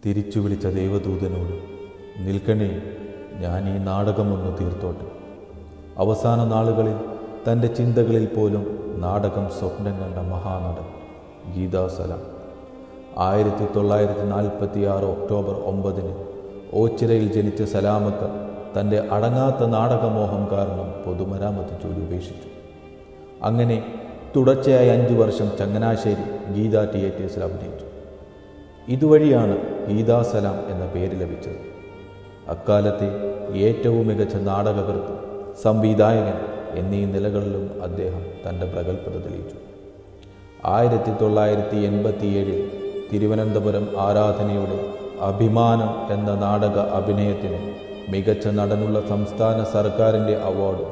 തിരിച്ചു വിളിച്ച ദൈവദൂതനോട്, നിൽക്കണേ, ഞാൻ ഈ നാടകമൊന്ന് തീർത്തോട്ടെ. അവസാന നാളുകളിൽ തൻ്റെ ചിന്തകളിൽ പോലും നാടകം സ്വപ്നം കണ്ട മഹാനടൻ ഗീതാ സലാം 1946 ഒക്ടോബർ 9 ഓച്ചിറയിൽ ജനിച്ച സലാമക്ക തൻ്റെ അടങ്ങാത്ത നാടകമോഹം കാരണം പൊതുമരാമത്ത് ജോലി ഉപേക്ഷിച്ചു. അങ്ങനെ തുടർച്ചയായി 5 വർഷം ചങ്ങനാശ്ശേരി ഗീതാ തിയേറ്റേഴ്സിൽ അഭിനയിച്ചു. ഇതുവഴിയാണ് ഗീതാ സലാം എന്ന പേര് ലഭിച്ചത്. അക്കാലത്തെ ഏറ്റവും മികച്ച നാടകകൃത്ത്, സംവിധായകൻ എന്നീ നിലകളിലും അദ്ദേഹം തൻ്റെ പ്രഗത്ഭത തെളിയിച്ചു. 1987 തിരുവനന്തപുരം ആരാധനയുടെ അഭിമാനം എന്ന നാടക അഭിനയത്തിന് മികച്ച നടനുള്ള സംസ്ഥാന സർക്കാരിൻ്റെ അവാർഡും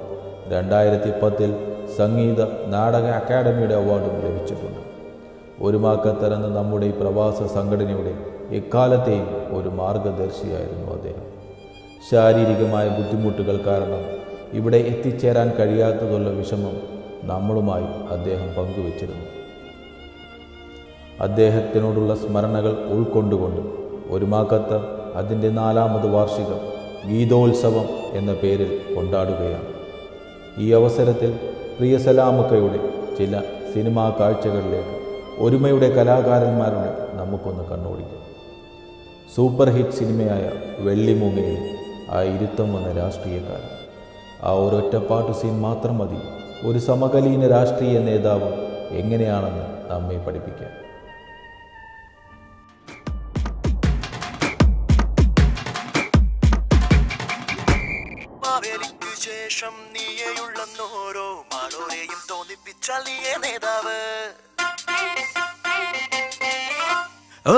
2010 സംഗീത നാടക അക്കാദമിയുടെ അവാർഡും ലഭിച്ചിട്ടുണ്ട്. ഒരുമാക്കത്തർ എന്ന നമ്മുടെ ഈ പ്രവാസ സംഘടനയുടെ എക്കാലത്തെയും ഒരു മാർഗദർശിയായിരുന്നു അദ്ദേഹം. ശാരീരികമായ ബുദ്ധിമുട്ടുകൾ കാരണം ഇവിടെ എത്തിച്ചേരാൻ കഴിയാത്തതുള്ള വിഷമം നമ്മളുമായി അദ്ദേഹം പങ്കുവച്ചിരുന്നു. അദ്ദേഹത്തിനോടുള്ള സ്മരണകൾ ഉൾക്കൊണ്ടുകൊണ്ട് ഒരുമാക്കത്തർ അതിൻ്റെ 4ാമത് വാർഷികം ഗീതോത്സവം എന്ന പേരിൽ കൊണ്ടാടുകയാണ്. ഈ അവസരത്തിൽ പ്രിയ സലാമക്കയുടെ ചില സിനിമാ കാഴ്ചകളിലേക്ക് ഒരുമയുടെ കലാകാരന്മാരുടെ നമുക്കൊന്ന് കണ്ണോടിക്കാം. സൂപ്പർ ഹിറ്റ് സിനിമയായ വെള്ളിമൂങ്ങയിൽ ആ ഇരുത്തം വന്ന രാഷ്ട്രീയക്കാരൻ, ആ ഒരൊറ്റപ്പാട്ട് സീൻ മാത്രം മതി ഒരു സമകാലീന രാഷ്ട്രീയ നേതാവ് എങ്ങനെയാണെന്ന് നമ്മെ പഠിപ്പിക്കാൻ. ശേഷം നീയുള്ളോരോ മാളോരെയും തോന്നിപ്പിച്ചാൽ നീയേ നേതാവ്.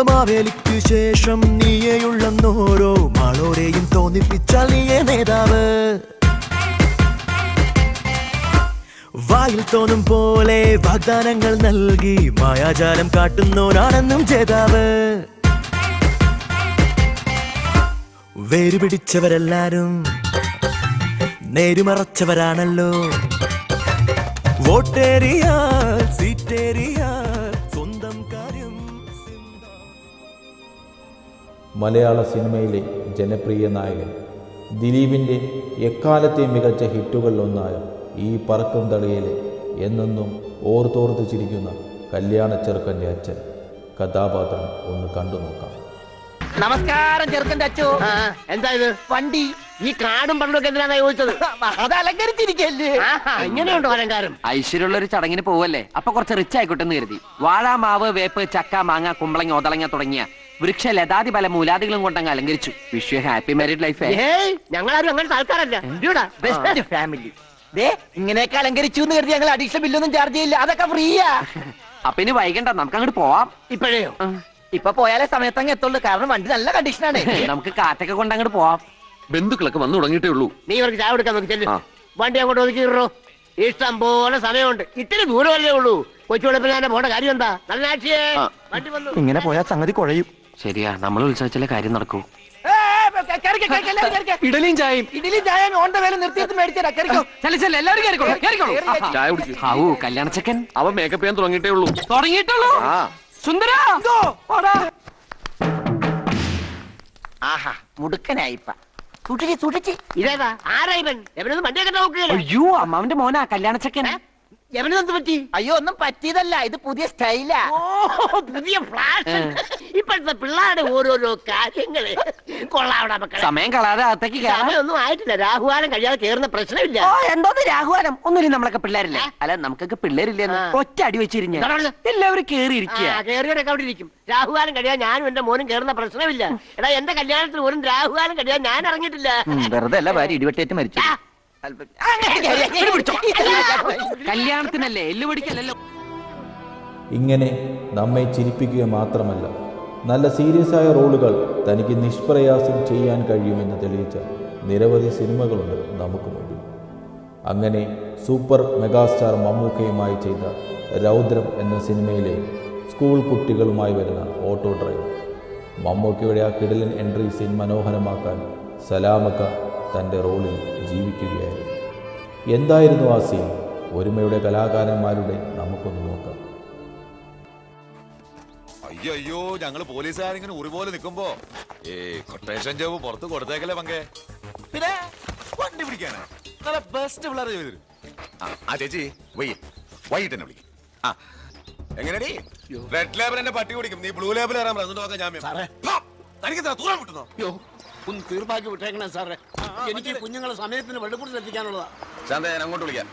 മാവേലിക്കു ശേഷം നീയുള്ളോരോ മാളോരെയും തോന്നിപ്പിച്ചാൽ നീയേ നേതാവ്. വായിൽ തോന്നും പോലെ വാഗ്ദാനങ്ങൾ നൽകി മായാജാലം കാട്ടുന്നോനാണെന്നും ജേതാവ്. വേരുപിടിച്ചവരെല്ലാരും നേരുമറച്ചവരാണല്ലോ. വോട്ടേറിയാൽ സീറ്റേറിയാൽ സ്വന്തം കാര്യം. മലയാള സിനിമയിലെ ജനപ്രിയ നായകൻ ദിലീപിൻ്റെ എക്കാലത്തെ മികച്ച ഹിറ്റുകളിലൊന്നായ ഈ പറക്കും തളിയിലെ എന്നെന്നും ഓർത്തോർത്ത് ചിരിക്കുന്ന കല്യാണ ചെറുക്കൻ്റെ അച്ഛൻ കഥാപാത്രം ഒന്ന് കണ്ടു നോക്കാം. നമസ്കാരം ചെറുക്കൻ്റെ അച്ഛോ. എന്താ ഇത് വണ്ടി? ഈ കാടും പണ്ടൊക്കെ എന്തിനാ ചോദിച്ചത്? അത് അലങ്കരിച്ചിരിക്കല്ലേ. ഇങ്ങനെയുണ്ടോ അലങ്കാരം? ഐശ്വര്യമുള്ള ഒരു ചടങ്ങിന് പോവല്ലേ, അപ്പൊ കുറച്ച് റിച്ച് ആയിക്കോട്ടെ എന്ന് കരുതി. വാഴ, മാവ്, വേപ്പ്, ചക്ക, മാങ്ങ, കുമ്പളങ്ങ, ഒതളങ്ങ തുടങ്ങിയ വൃക്ഷ ലതാതി പല മൂലാദികളും കൊണ്ടങ്ങ് അലങ്കരിച്ചു. Wish you happy married life. ഞങ്ങളാരും അങ്ങനത്തെ ആൾക്കാരല്ല. Best family. ഇങ്ങനെയൊക്കെ അലങ്കരിച്ചു എന്ന് കരുതി ഞങ്ങൾ അഡീഷണൽ ബില്ലൊന്നും ചാർജ് ചെയ്യില്ല. അതൊക്കെ ഫ്രീയാ. അപ്പൊ ഇനി വൈകണ്ട, നമുക്ക് അങ്ങോട്ട് പോവാം. ഇപ്പോഴേയോ? ഇപ്പൊ പോയാലേ സമയത്തങ്ങ് എത്തുള്ളൂ. കാരണം വണ്ടി നല്ല കണ്ടീഷനാണ്. നമുക്ക് കാറ്റൊക്കെ കൊണ്ട് അങ്ങോട്ട് പോവാം. ബന്ധുക്കളൊക്കെ വന്നു തുടങ്ങിയിട്ടേ ഉള്ളൂ. നീ ഇവർക്ക് ചായ കൊടുക്കാൻ നോക്കി ചെല്ലു. വണ്ടി അങ്ങോട്ട് ഒതുക്കിയിട്ടോ. ഇഷ്ടം പോലെ സമയമുണ്ട്. ഇത്തിരി ദൂരമല്ലേ ഉള്ളൂ. കൊച്ചുവെളുപ്പിനെ പോണ്ട കാര്യം എന്താ? നല്ല ആക്ഷിയേ വണ്ടി വന്നു. ഇങ്ങനെ പോയാൽ സംഗതി കുഴയും. ശരിയാ, നമ്മൾ ഉത്സവിച്ചാലേ കാര്യം നടക്കൂ. ഇഡലിയും ചായയും. ഇഡലിയും ചായയും ഓണ്ട വേല നിർത്തിയിട്ട് മേടിച്ചാ കയറിക്കോ. ചായ കുടിക്കും. ഹാവൂ, കല്യാണച്ചക്കൻ അവൻ മേക്കപ്പ് ചെയ്യാൻ തുടങ്ങിയിട്ടേ ഉള്ളൂ. തുടങ്ങിയിട്ടുള്ളൂ. സുന്ദര ആഹാ, മുടുക്കനായിപ്പ. സൂക്ഷിച്ച്. ഇതേതാ? ആരാ ഇവൻ? എവനൊന്നും വണ്ടിയൊക്കെ നോക്കുകയല്ലേ? അയ്യോ, അമ്മാവന്റെ മോനാ കല്യാണച്ചക്കൻ. എവനെന്ത് പറ്റി? അയ്യോ, ഒന്നും പറ്റിയതല്ല. ഇത് പുതിയ സ്റ്റൈലാ. പുതിയ ഫ്ലാഷ്. ഇപ്പോഴത്തെ പിള്ളേരുടെ ഓരോരോ കാര്യങ്ങള് കൊള്ളാവണ മക്കളെ. സമയം കളയാതെ അകത്തേക്ക് സമയമൊന്നും ആയിട്ടില്ല. രാഹുകാലം കഴിയാതെ കേറുന്ന പ്രശ്നമില്ല. എന്തോന്ന് രാഹുകാലം? ഒന്നുമില്ല, നമ്മളൊക്കെ പിള്ളേരില്ലേ? അല്ല, നമുക്കൊക്കെ പിള്ളേരില്ലെന്ന് ഒറ്റ അടി വെച്ചിരിഞ്ഞ എല്ലാവരും കേറിയിരിക്കുക. കേറിയവരൊക്കെ അവിടെ ഇരിക്കും. രാഹുകാലം കഴിയാൻ ഞാനും എന്റെ മോനും കേറുന്ന പ്രശ്നമില്ല. എടാ, എന്റെ കല്യാണത്തിന് ഒരു രാഹുകാലം കഴിയാൻ ഞാൻ ഇറങ്ങിയിട്ടില്ല. വെറുതെ അല്ല, ഭാര്യ ഇടിവെട്ടേറ്റ് മരിച്ചു. കല്യാണത്തിനല്ലേ, എല്ലുപടിക്കല്ലോ. ഇങ്ങനെ നമ്മെ ചിരിപ്പിക്കുക മാത്രമല്ല, നല്ല സീരിയസ് ആയ റോളുകൾ തനിക്ക് നിഷ്പ്രയാസം ചെയ്യാൻ കഴിയുമെന്ന് തെളിയിച്ച നിരവധി സിനിമകളുണ്ട് നമുക്ക് മുമ്പിൽ. അങ്ങനെ സൂപ്പർ മെഗാസ്റ്റാർ മമ്മൂക്കയുമായി ചെയ്ത രൗദ്രം എന്ന സിനിമയിലെ സ്കൂൾ കുട്ടികളുമായി വരുന്ന ഓട്ടോ ഡ്രൈവർ. മമ്മൂക്കയുടെ ആ കിടിലൻ എൻട്രി സീൻ മനോഹരമാക്കാൻ സലാമക്ക തൻ്റെ റോളിൽ ജീവിക്കുകയായിരുന്നു. എന്തായിരുന്നു ആ സീൻ? ഒരുമയുടെ കലാകാരന്മാരുടെ നമുക്കൊന്ന് നോക്കാം. അയ്യോ ഞങ്ങള് പോലീസുകാരിങ്ങനെ ഉറിപോലെ നിൽക്കുമ്പോ കൊട്ടേഷൻ ജോബ് പുറത്ത് കൊടുത്തേക്കല്ലേ പങ്കെ. പിന്നെ വണ്ടി പിടിക്കാനാ നല്ല ബെസ്റ്റ് പിള്ളേർ ചെയ്തു. ആ ചേച്ചി വൈകിട്ട് തന്നെ വിളിക്കും. ആ എങ്ങനെയാടി റെഡ് ലേബൽ എന്റെ പട്ടി കുടിക്കും, നീ ബ്ലൂ ലേബിൾ കയറാൻ തനിക്ക് തൂറാൻ കിട്ടുന്നോ? ഒന്ന് തീർപ്പാക്കി വിട്ടേക്കണേ സാറേ, എനിക്ക് കുഞ്ഞുങ്ങളെ സമയത്തിന് വെള്ളക്കൂടി എത്തിക്കാനുള്ളതാ. ശാന്ത ഞാൻ അങ്ങോട്ട് വിളിക്കാം.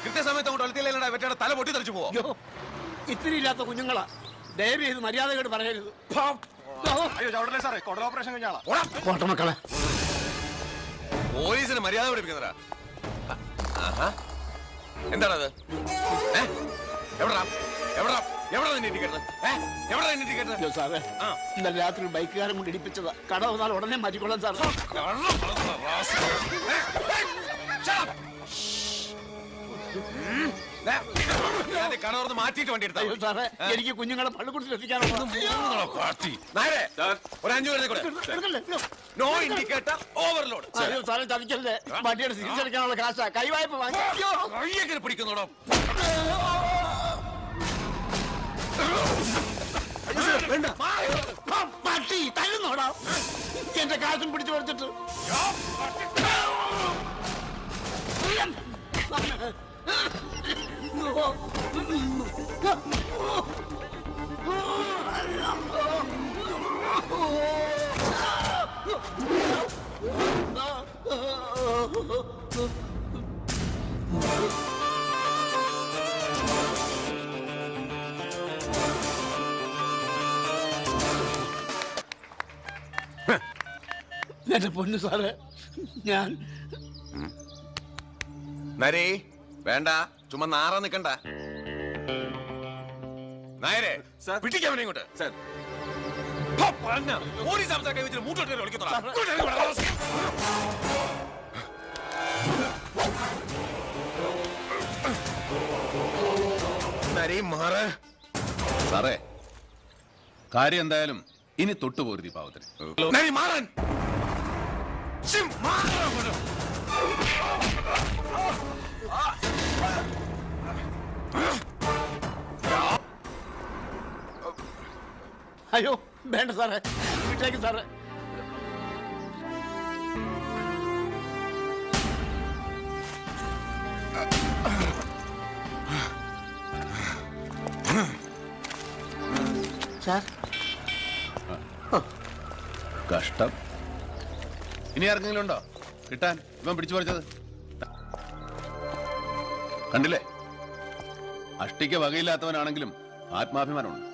കൃത്യസമയത്ത് അങ്ങോട്ട് അളത്തില്ല വെറ്റയുടെ തല പൊട്ടി തെറിച്ചു പോവോ? ഇത്തിരി ഇല്ലാത്ത കുഞ്ഞുങ്ങളാ, ദയവ് ചെയ്ത് മര്യാദയോട് പറയരുത്. മക്കളെ പോലീസിന് മര്യാദ പഠിപ്പിക്കുന്നതാ. എന്താണത്? സാറേ ഇന്നലെ രാത്രി ബൈക്കുകാരൻ കൊണ്ട് ഇടിപ്പിച്ചതാ. കട വന്നാൽ ഉടനെ മാറ്റിക്കൊള്ളാം സാർ. മാറ്റിട്ട് വണ്ടി എടുത്താ സാറേ, എനിക്ക് കുഞ്ഞുങ്ങളെ പള്ളിക്കൂടത്തിൽ എത്തിക്കാനുള്ള നോ ഇൻഡിക്കേറ്റർ ഓവർലോഡ്. സാറേ ചതിക്കല്ലേ, വണ്ടിയുടെ തിരിച്ചെടുക്കാനുള്ള കാശാ. കൈവായ്പ വാങ്ങി പിടിക്കുന്നോടോ? പട്ടി തരുന്നോടാ എന്റെ കാശും പിടിച്ചു കൊടുത്തിട്ട്. എന്റെ പൊന്നു സാറേ, ഞാൻ നരേ വേണ്ട, ചുമ്മാ നാറാ നിക്കണ്ട. നായരെ പിടിക്കാൻ ഇങ്ങോട്ട്. പോലീസ് മാറ. സാറേ കാര്യം എന്തായാലും ഇനി തൊട്ടുപോരുതി പാവത്തിന്. മാറാൻ അയ്യോ വേണ്ട സാറേ, വിട്ടേക്ക് സാറേ. സാർ കഷ്ടം. ഇനി ആർക്കെങ്കിലും ഉണ്ടോ കിട്ടാൻ? ഇവൻ പിടിച്ചു പറിച്ചത് കണ്ടില്ലേ? അഷ്ടിക്ക് വകയില്ലാത്തവനാണെങ്കിലും ആത്മാഭിമാനമുണ്ട്,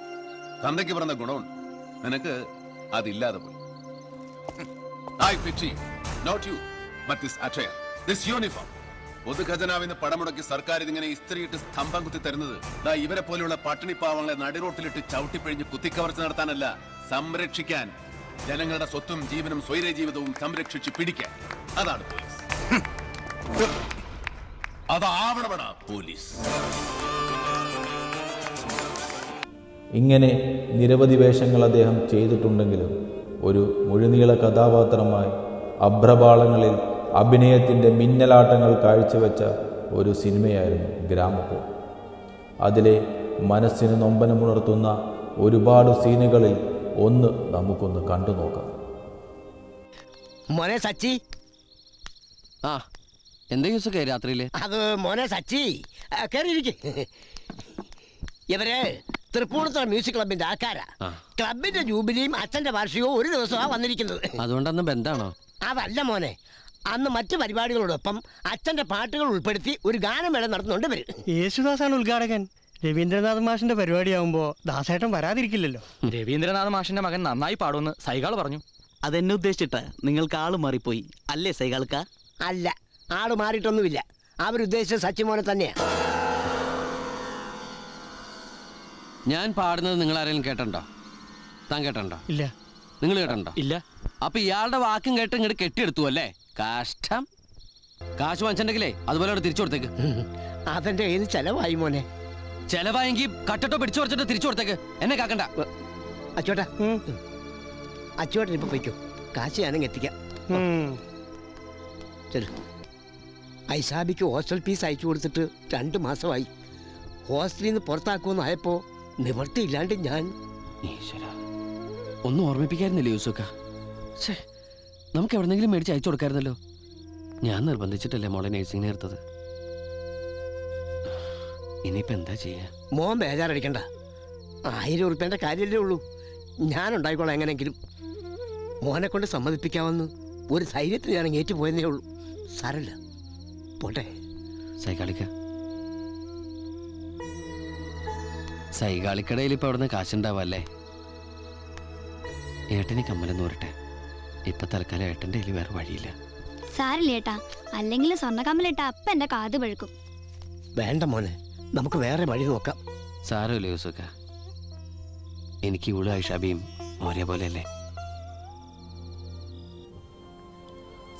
തന്തയ്ക്ക് പറഞ്ഞ ഗുണമുണ്ട്. നിനക്ക് അതില്ലാതെ പോയി. I pity not you but this attire, this uniform. പൊതുഖജനാവിന്ന് പടമുടക്കി സർക്കാർ ഇതിങ്ങനെ ഇസ്ത്രീയിട്ട് സ്തംഭം കുത്തി തരുന്നത് ഇവരെ പോലെയുള്ള പട്ടിണി പാവങ്ങളെ നടിറോട്ടിലിട്ട് ചവിട്ടിപ്പിഴിഞ്ഞ് കുത്തിക്കവർച്ച നടത്താനല്ല, സംരക്ഷിക്കാൻ. ജനങ്ങളുടെ സ്വത്തും ജീവനും സ്വൈര ജീവിതവും സംരക്ഷിച്ച് പിടിക്കാൻ. അതാണ് പോലീസ്. അതാവണമടാ പോലീസ്. ഇങ്ങനെ നിരവധി വേഷങ്ങൾ അദ്ദേഹം ചെയ്തിട്ടുണ്ടെങ്കിലും ഒരു മുഴുനീള കഥാപാത്രമായി അഭ്രപാളങ്ങളിൽ അഭിനയത്തിൻ്റെ മിന്നലാട്ടങ്ങൾ കാഴ്ചവെച്ച ഒരു സിനിമയായിരുന്നു ഗ്രാമഫോൺ. അതിലെ മനസ്സിന് നൊമ്പനമുണർത്തുന്ന ഒരുപാട് സീനുകളിൽ ഒന്ന് നമുക്കൊന്ന് കണ്ടു നോക്കാം. മോനെ സച്ചി, എന്തെങ്കിലും രാത്രിയില് അത് മോനെ സച്ചി കേറിയിരിക്കും. ഇവര് തൃപ്പൂണിത്തുറ മ്യൂസിക് ക്ലബിന്റെ ആൾക്കാരാ. ക്ലബിന്റെ ജൂബിലിയും അച്ഛന്റെ വാർഷികവും ഒരു ദിവസമാണ് വന്നിരിക്കുന്നത്. അതുകൊണ്ടന്ന് ബന്ധാണോ? അതല്ല മോനെ, അന്ന് മറ്റു പരിപാടികളോടൊപ്പം അച്ഛന്റെ പാട്ടുകൾ ഉൾപ്പെടുത്തി ഒരു ഗാനമേള നടത്തുന്നുണ്ട് ഇവര്. യേശുദാസാണ് ഉദ്ഘാടകൻ. രവീന്ദ്രനാഥ് മാഷിന്റെ പരിപാടിയാവുമ്പോ ദാസേട്ടൻ വരാതിരിക്കില്ലല്ലോ. രവീന്ദ്രനാഥ് മാഷിന്റെ മകൻ നന്നായി പാടുമെന്ന് സൈകാൾ പറഞ്ഞു. അതെന്നെ ഉദ്ദേശിച്ചിട്ട് നിങ്ങൾക്ക് ആള് മാറിപ്പോയി അല്ലേ സൈകാൾക്ക? അല്ല, ആള് മാറിയിട്ടൊന്നുമില്ല. അവരുദ്ദേശിച്ച സച്ചിമോനെ തന്നെയാ. ഞാൻ പാടുന്നത് നിങ്ങൾ ആരെങ്കിലും കേട്ടോ? താൻ കേട്ടോ? ഇല്ല. നിങ്ങൾ കേട്ടോ? ഇല്ല. അപ്പൊ ഇയാളുടെ വാക്കും കേട്ട് ഇങ്ങോട്ട് കെട്ടിയെടുത്തു അല്ലേ? കഷ്ടം. കാശ് വാങ്ങിച്ചിട്ടുണ്ടെങ്കിലേ അതുപോലെ അവിടെ തിരിച്ചു കൊടുത്തേക്ക്. അതെന്റെ ഏത് ചെലവായി മോനെ? ചെലവായെങ്കിൽ കട്ടട്ടോ പിടിച്ചു കുറച്ചിട്ട് തിരിച്ചു കൊടുത്തേക്ക്. എന്നെ കാക്കണ്ട. അച്ചോട്ടാ, അച്ചോട്ടൻ ഇപ്പൊ പോയിക്കോ, കാശ് ഞാനും എത്തിക്കാം. ഐസാബിക്ക് ഹോസ്റ്റൽ ഫീസ് അയച്ചു കൊടുത്തിട്ട് 2 മാസമായി. ഹോസ്റ്റലിൽ നിന്ന് പുറത്താക്കുമെന്നായപ്പോ നിവർത്തിയില്ലാണ്ട് ഞാൻ ഈശ്വര, ഒന്നും ഓർമ്മിപ്പിക്കായിരുന്നില്ലേ യൂസുക്ക? ഛേ, നമുക്ക് എവിടെന്നെങ്കിലും മേടിച്ച് അയച്ചു കൊടുക്കായിരുന്നല്ലോ. ഞാൻ നിർബന്ധിച്ചിട്ടല്ലേ മോളെ നേഴ്സിംഗിന് എടുത്തത്. ഇനിയിപ്പോ എന്താ ചെയ്യാ? മോൻ ബേജാറടിക്കണ്ട. 1000 ഉറുപ്പ്യന്റെ കാര്യമല്ലേ ഉള്ളൂ. ഞാൻ ഉണ്ടായിക്കോളാം എങ്ങനെങ്കിലും. മോനെ കൊണ്ട് സമ്മതിപ്പിക്കാമെന്ന് ഒരു ധൈര്യത്തിന് ഞാൻ ഏറ്റുപോയെന്നേ ഉള്ളൂ. സാരല്ല, പോട്ടെ. സൈകാളിക്കടയിൽ ഇപ്പൊ അവിടുന്ന് കാശുണ്ടാവല്ലേ? ഏട്ടന് കമ്മലെന്ന് പറട്ടെ. ഇപ്പൊ തൽക്കാലം ഏട്ടൻ്റെ കയ്യിൽ വേറെ വഴിയില്ല. സാരില്ല ഏട്ടാ, അല്ലെങ്കിൽ സ്വർണ്ണക്കമ്മലിട്ട അപ്പ എന്റെ കാത് പഴുക്കും. വേണ്ട മോനെ, നമുക്ക് വേറെ വഴി നോക്കാം. സാരമില്ല യൂസുക്ക, എനിക്ക് ഇവളും ഐഷാബിയും ഒരേപോലെയല്ലേ.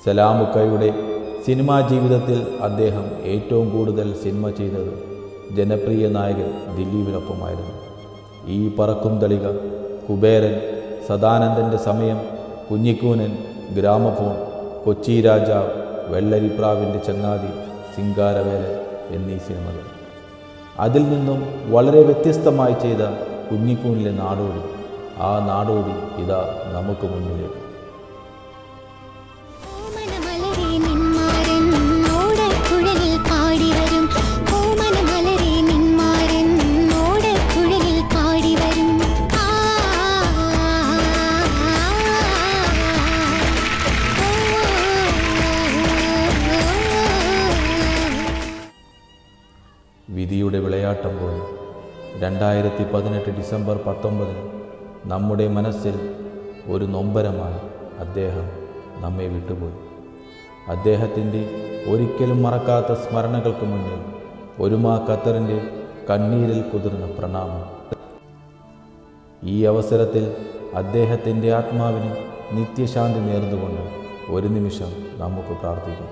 സലാമുക്കയുടെ സിനിമാ ജീവിതത്തിൽ അദ്ദേഹം ഏറ്റവും കൂടുതൽ സിനിമ ചെയ്തത് ജനപ്രിയ നായകൻ ദിലീപിനൊപ്പമായിരുന്നു. ഈ പറക്കും തളിക, കുബേരൻ, സദാനന്ദൻ്റെ സമയം, കുഞ്ഞിക്കൂനൻ, ഗ്രാമഫോൺ, കൊച്ചി രാജാവ്, വെള്ളരിപ്രാവിൻ്റെ ചങ്ങാതി, സിംഗാരവേലൻ എന്നീ സിനിമകൾ. അതിൽ നിന്നും വളരെ വ്യത്യസ്തമായി ചെയ്ത കുഞ്ഞിക്കൂനിലെ നാടോടി. ആ നാടോടി ഇതാ നമുക്ക് മുന്നിലേക്ക്. വിധിയുടെ വിളയാട്ടം പോലെ 2018 ഡിസംബർ 19 നമ്മുടെ മനസ്സിൽ ഒരു നൊമ്പരമായി അദ്ദേഹം നമ്മെ വിട്ടുപോയി. അദ്ദേഹത്തിൻ്റെ ഒരിക്കലും മറക്കാത്ത സ്മരണകൾക്ക് മുന്നിൽ ഒരുമാ ഖത്തറിൻ്റെ കണ്ണീരിൽ കുതിർന്ന പ്രണാമം. ഈ അവസരത്തിൽ അദ്ദേഹത്തിൻ്റെ ആത്മാവിന് നിത്യശാന്തി നേർന്നുകൊണ്ട് ഒരു നിമിഷം നമുക്ക് പ്രാർത്ഥിക്കാം.